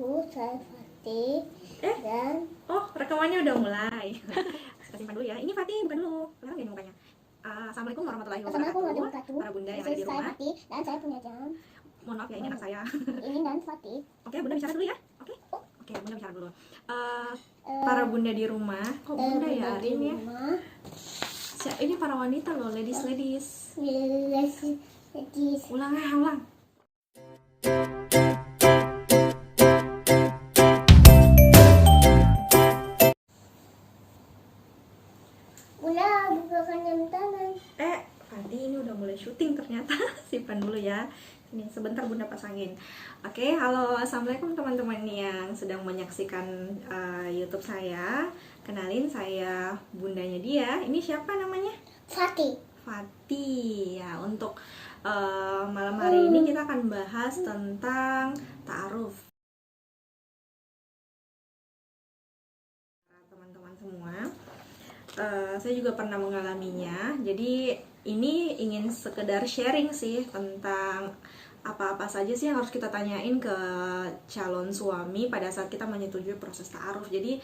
saya Fatih dan Oh, rekamannya udah mulai. Kita simpan dulu ya. Ini Fatih, bukan dulu. Kelihatan nggak ini mukanya? Assalamualaikum warahmatullahi Assalamualaikum wabarakatuh. warahmatullahi wabarakatuh. Para bunda yang ada Saya di rumah. Fatih dan saya punya jam. Mohon maaf ya, ini anak saya. Ini dan Fatih. Oke, bunda bicara dulu ya. Oke, bunda bicara dulu. Para bunda di rumah. Kok bunda ya hari ini ya? Ini para wanita loh, ladies. Ulang. Bunda bukakan jam tangan. Fatih ini udah mulai syuting ternyata. Simpan dulu ya. Ini sebentar bunda pasangin. Oke, halo, assalamualaikum teman-teman yang sedang menyaksikan YouTube saya. Kenalin, saya bundanya dia. Ini siapa namanya? Fatih. Ya. Untuk malam hari ini kita akan bahas tentang ta'aruf. Teman-teman semua, saya juga pernah mengalaminya. Jadi ini ingin sekedar sharing sih tentang apa-apa saja sih yang harus kita tanyain ke calon suami pada saat kita menyetujui proses ta'aruf. Jadi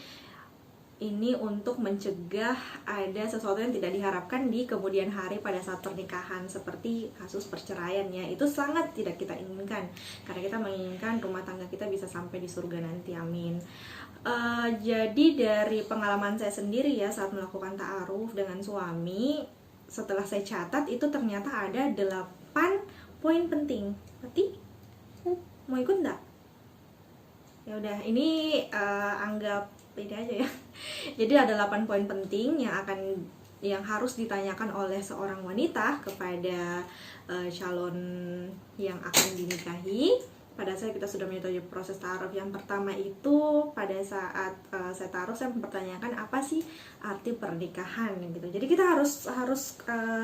ini untuk mencegah ada sesuatu yang tidak diharapkan di kemudian hari pada saat pernikahan, seperti kasus perceraian ya. Itu sangat tidak kita inginkan, karena kita menginginkan rumah tangga kita bisa sampai di surga nanti, amin. Jadi dari pengalaman saya sendiri ya, saat melakukan ta'aruf dengan suami, setelah saya catat itu ternyata ada 8 poin penting. Berarti mau ikut enggak? Ya udah, ini anggap ini aja ya. Jadi ada 8 poin penting yang harus ditanyakan oleh seorang wanita kepada calon yang akan dinikahi pada saat kita sudah menyetujui proses ta'aruf. Yang pertama itu, pada saat saya ta'aruf, saya mempertanyakan apa sih arti pernikahan gitu. Jadi kita harus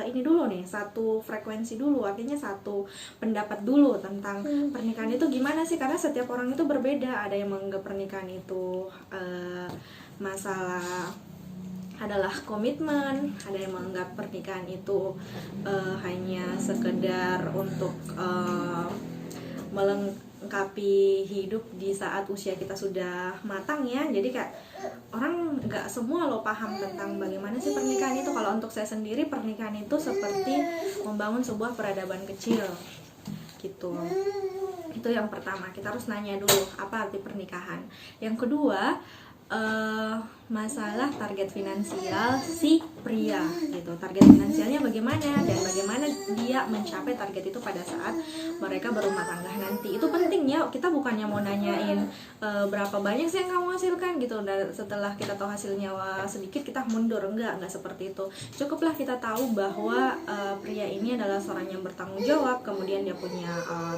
ini dulu nih, satu frekuensi dulu, artinya satu pendapat dulu tentang pernikahan itu gimana sih, karena setiap orang itu berbeda. Ada yang menganggap pernikahan itu masalah adalah komitmen, ada yang menganggap pernikahan itu hanya sekedar untuk melengkapi hidup di saat usia kita sudah matang ya. Jadi kayak orang nggak semua lo paham tentang bagaimana sih pernikahan itu. Kalau untuk saya sendiri, pernikahan itu seperti membangun sebuah peradaban kecil gitu. Itu yang pertama, kita harus nanya dulu apa arti pernikahan. Yang kedua, masalah target finansial si pria gitu. Target finansialnya bagaimana dan bagaimana dia mencapai target itu pada saat mereka berumah tangga nanti. Itu penting ya. Kita bukannya mau nanyain berapa banyak sih yang kamu hasilkan gitu, dan setelah kita tahu hasilnya sedikit kita mundur. Enggak seperti itu. Cukuplah kita tahu bahwa pria ini adalah seorang yang bertanggung jawab, kemudian dia punya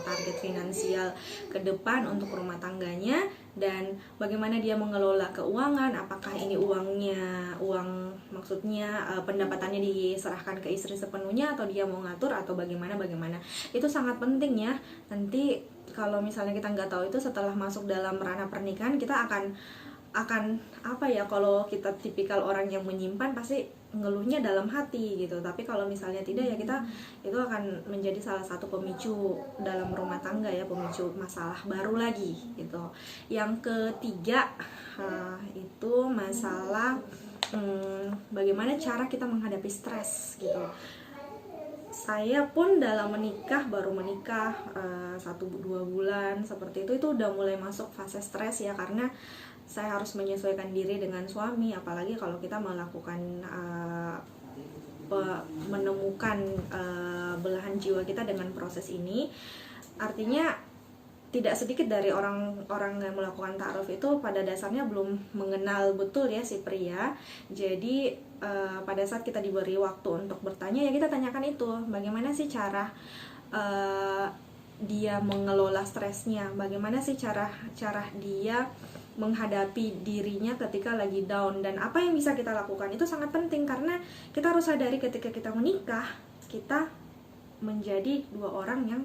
target finansial ke depan untuk rumah tangganya, dan bagaimana dia mengelola keuangan. Apakah ini maksudnya pendapatannya diserahkan ke istri sepenuhnya, atau dia mau ngatur, atau bagaimana. Itu sangat penting ya. Nanti kalau misalnya kita nggak tahu itu, setelah masuk dalam ranah pernikahan, kita akan apa ya, kalau kita tipikal orang yang menyimpan, pasti ngeluhnya dalam hati gitu. Tapi kalau misalnya tidak ya, kita itu akan menjadi salah satu pemicu dalam rumah tangga ya, pemicu masalah baru lagi gitu. Yang ketiga itu masalah bagaimana cara kita menghadapi stres gitu. Saya pun dalam baru menikah 1-2 bulan seperti itu udah mulai masuk fase stres ya, karena saya harus menyesuaikan diri dengan suami. Apalagi kalau kita melakukan menemukan belahan jiwa kita dengan proses ini. Artinya tidak sedikit dari orang-orang yang melakukan ta'aruf itu pada dasarnya belum mengenal betul ya si pria. Jadi pada saat kita diberi waktu untuk bertanya, ya kita tanyakan itu, bagaimana sih cara dia mengelola stresnya, bagaimana sih cara dia menghadapi dirinya ketika lagi down, dan apa yang bisa kita lakukan. Itu sangat penting, karena kita harus sadari ketika kita menikah, kita menjadi 2 orang yang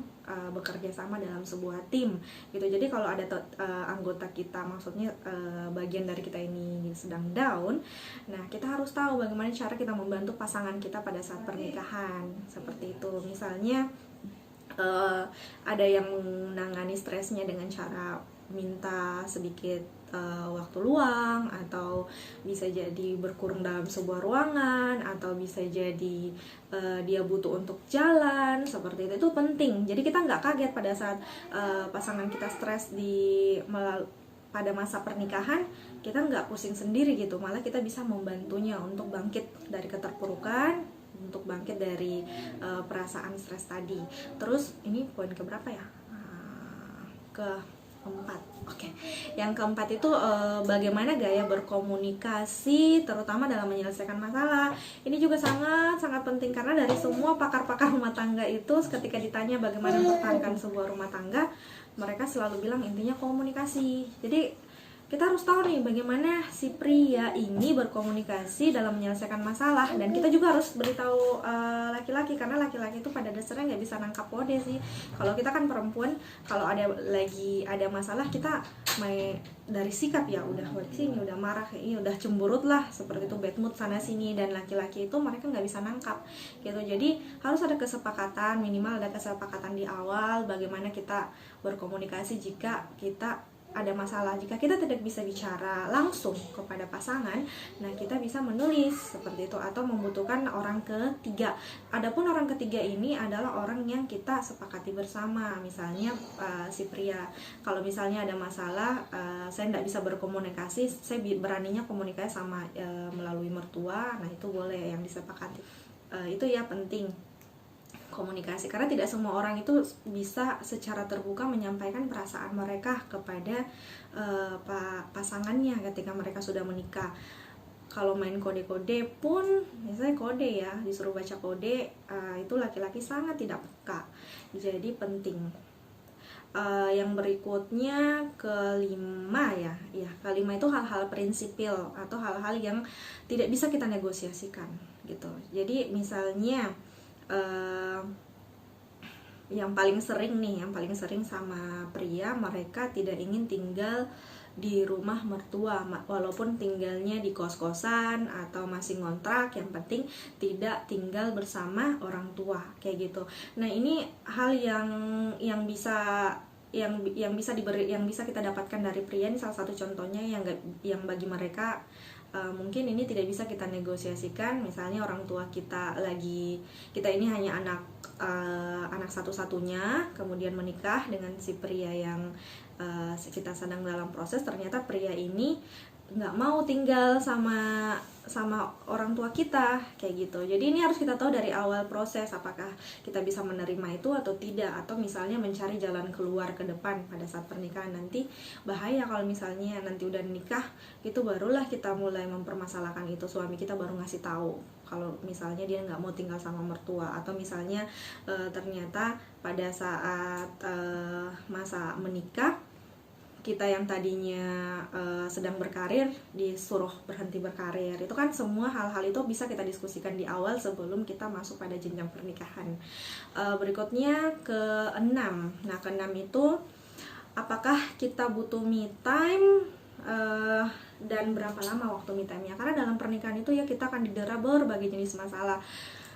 bekerja sama dalam sebuah tim gitu. Jadi kalau ada anggota kita, maksudnya bagian dari kita ini sedang down, nah kita harus tahu bagaimana cara kita membantu pasangan kita pada saat pernikahan. Seperti itu. Misalnya ada yang menangani stresnya dengan cara minta sedikit waktu luang, atau bisa jadi berkurung dalam sebuah ruangan, atau bisa jadi dia butuh untuk jalan seperti itu penting. Jadi kita nggak kaget pada saat pasangan kita stres pada masa pernikahan, kita nggak pusing sendiri gitu, malah kita bisa membantunya untuk bangkit dari keterpurukan, untuk bangkit dari perasaan stres tadi. Terus ini poin keberapa ya? Keempat. Oke. Yang keempat itu bagaimana gaya berkomunikasi terutama dalam menyelesaikan masalah. Ini juga sangat penting karena dari semua pakar-pakar rumah tangga itu ketika ditanya bagaimana mempertahankan sebuah rumah tangga, mereka selalu bilang intinya komunikasi. Jadi kita harus tahu nih bagaimana si pria ini berkomunikasi dalam menyelesaikan masalah, dan kita juga harus beritahu laki-laki, karena laki-laki itu pada dasarnya nggak bisa nangkap kode sih. Kalau kita kan perempuan, kalau ada masalah kita dari sikap ya udah sini, udah marah kayak ini, udah cemburut lah seperti itu, bad mood sana sini, dan laki-laki itu mereka nggak bisa nangkap gitu. Jadi harus ada kesepakatan, minimal ada kesepakatan di awal bagaimana kita berkomunikasi jika kita ada masalah. Jika kita tidak bisa bicara langsung kepada pasangan, nah kita bisa menulis seperti itu, atau membutuhkan orang ketiga. Adapun orang ketiga ini adalah orang yang kita sepakati bersama. Misalnya si pria, kalau misalnya ada masalah, saya tidak bisa berkomunikasi, saya beraninya komunikasi sama melalui mertua, nah itu boleh yang disepakati. Itu ya penting komunikasi, karena tidak semua orang itu bisa secara terbuka menyampaikan perasaan mereka kepada pasangannya ketika mereka sudah menikah. Kalau main kode-kode pun, misalnya kode ya, disuruh baca kode, itu laki-laki sangat tidak peka. Jadi penting. Yang berikutnya kelima ya, kelima itu hal-hal prinsipil atau hal-hal yang tidak bisa kita negosiasikan gitu. Jadi misalnya yang paling sering sama pria, mereka tidak ingin tinggal di rumah mertua walaupun tinggalnya di kos-kosan atau masih ngontrak, yang penting tidak tinggal bersama orang tua kayak gitu. Nah, ini hal yang bisa kita dapatkan dari pria. Ini salah satu contohnya yang bagi mereka mungkin ini tidak bisa kita negosiasikan. Misalnya orang tua kita ini hanya anak satu-satunya, kemudian menikah dengan si pria yang kita sedang dalam proses. Ternyata pria ini nggak mau tinggal sama orang tua kita kayak gitu. Jadi ini harus kita tahu dari awal proses, apakah kita bisa menerima itu atau tidak, atau misalnya mencari jalan keluar ke depan pada saat pernikahan nanti. Bahaya kalau misalnya nanti udah nikah itu barulah kita mulai mempermasalahkan itu, suami kita baru ngasih tahu kalau misalnya dia nggak mau tinggal sama mertua, atau misalnya ternyata pada saat masa menikah kita yang tadinya sedang berkarir disuruh berhenti berkarir. Itu kan semua hal-hal itu bisa kita diskusikan di awal sebelum kita masuk pada jenjang pernikahan. Berikutnya keenam. Nah, keenam itu apakah kita butuh me time dan berapa lama waktu me time-nya. Karena dalam pernikahan itu ya kita akan didera berbagai jenis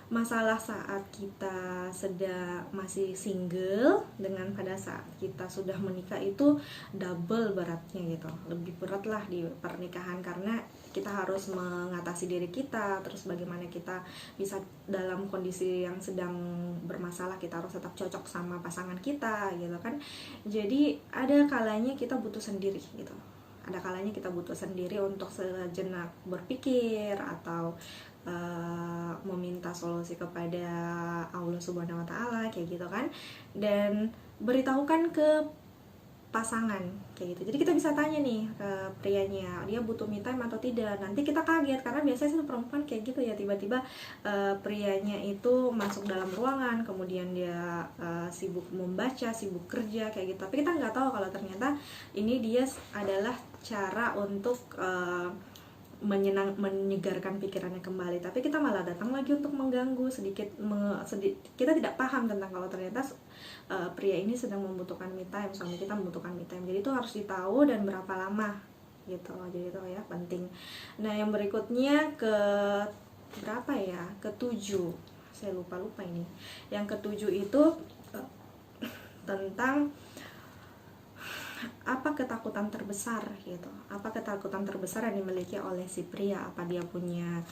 masalah saat kita masih single dengan pada saat kita sudah menikah itu double beratnya gitu, lebih berat lah di pernikahan, karena kita harus mengatasi diri kita, terus bagaimana kita bisa dalam kondisi yang sedang bermasalah kita harus tetap cocok sama pasangan kita gitu kan. Jadi ada kalanya kita butuh sendiri gitu, ada kalanya kita butuh sendiri untuk sejenak berpikir atau meminta solusi kepada Allah Subhanahu wa Ta'ala kayak gitu kan, dan beritahukan ke pasangan kayak gitu. Jadi kita bisa tanya nih ke prianya, dia butuh me time atau tidak. Nanti kita kaget karena biasanya sih perempuan kayak gitu ya, tiba-tiba prianya itu masuk dalam ruangan, kemudian dia sibuk membaca, sibuk kerja kayak gitu. Tapi kita nggak tahu kalau ternyata ini dia adalah cara untuk menyegarkan pikirannya kembali, tapi kita malah datang lagi untuk mengganggu kita tidak paham tentang kalau ternyata pria ini sedang membutuhkan me time, suami kita membutuhkan me time. Jadi itu harus ditahu dan berapa lama gitu. Jadi itu ya penting. Nah, yang berikutnya berapa ya? Ketujuh. Saya lupa ini. Yang ketujuh itu tentang apa ketakutan terbesar gitu, apa ketakutan terbesar yang dimiliki oleh si pria, apa dia punya,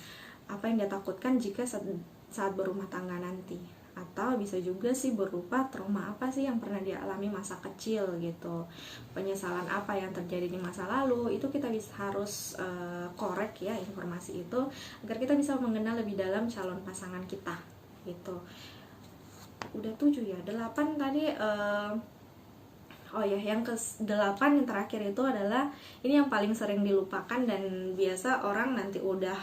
apa yang dia takutkan jika saat berumah tangga nanti. Atau bisa juga sih berupa trauma apa sih yang pernah dia alami masa kecil gitu, penyesalan apa yang terjadi di masa lalu. Itu kita harus korek ya informasi itu agar kita bisa mengenal lebih dalam calon pasangan kita gitu. Udah 7 ya, 8 tadi. Oh ya, yang ke-8 yang terakhir itu adalah ini yang paling sering dilupakan dan biasa orang nanti udah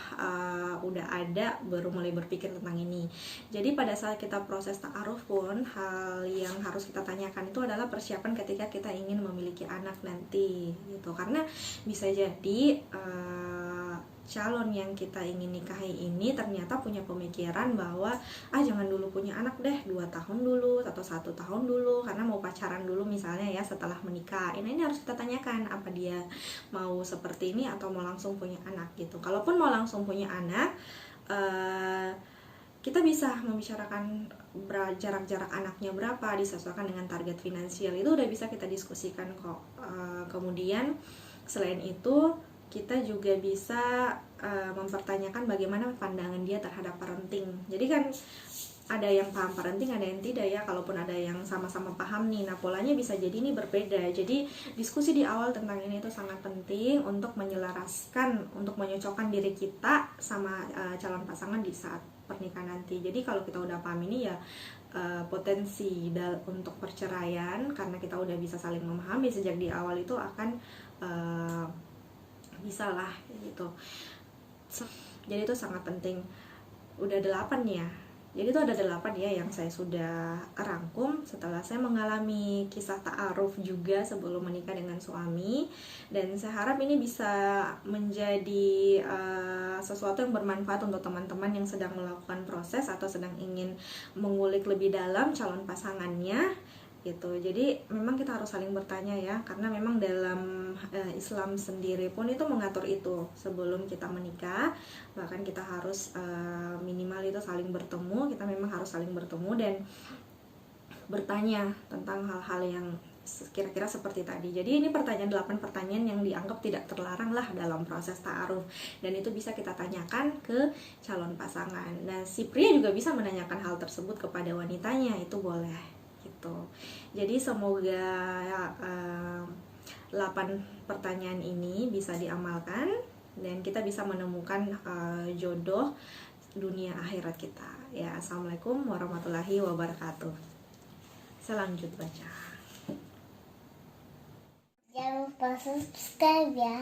ada baru mulai berpikir tentang ini. Jadi pada saat kita proses ta'aruf pun hal yang harus kita tanyakan itu adalah persiapan ketika kita ingin memiliki anak nanti gitu. Karena bisa jadi calon yang kita ingin nikahi ini ternyata punya pemikiran bahwa jangan dulu punya anak deh, 2 tahun dulu atau 1 tahun dulu karena mau pacaran dulu misalnya ya setelah menikah. Ini harus kita tanyakan apa dia mau seperti ini atau mau langsung punya anak gitu. Kalaupun mau langsung punya anak, kita bisa membicarakan jarak-jarak anaknya berapa, disesuaikan dengan target finansial, itu udah bisa kita diskusikan kok. Kemudian selain itu kita juga bisa mempertanyakan bagaimana pandangan dia terhadap parenting. Jadi kan ada yang paham parenting, ada yang tidak ya. Kalaupun ada yang sama-sama paham nih, nah polanya bisa jadi ini berbeda. Jadi diskusi di awal tentang ini itu sangat penting untuk menyelaraskan, untuk menyocokkan diri kita sama calon pasangan di saat pernikahan nanti. Jadi kalau kita udah paham ini ya potensi untuk perceraian karena kita udah bisa saling memahami sejak di awal itu akan bisa lah gitu. Jadi itu sangat penting. Udah 8 ya. Jadi itu ada 8 ya yang saya sudah rangkum setelah saya mengalami kisah ta'aruf juga sebelum menikah dengan suami. Dan saya harap ini bisa menjadi sesuatu yang bermanfaat untuk teman-teman yang sedang melakukan proses atau sedang ingin mengulik lebih dalam calon pasangannya gitu. Jadi memang kita harus saling bertanya ya, karena memang dalam Islam sendiri pun itu mengatur itu sebelum kita menikah. Bahkan kita harus minimal itu saling bertemu, kita memang harus saling bertemu dan bertanya tentang hal-hal yang kira-kira seperti tadi. Jadi ini 8 pertanyaan yang dianggap tidak terlarang lah dalam proses ta'aruf, dan itu bisa kita tanyakan ke calon pasangan. Nah si pria juga bisa menanyakan hal tersebut kepada wanitanya, itu boleh gitu. Jadi semoga 8 pertanyaan ini bisa diamalkan dan kita bisa menemukan jodoh dunia akhirat kita ya. Assalamualaikum warahmatullahi wabarakatuh. Selanjut baca. Jangan lupa subscribe ya.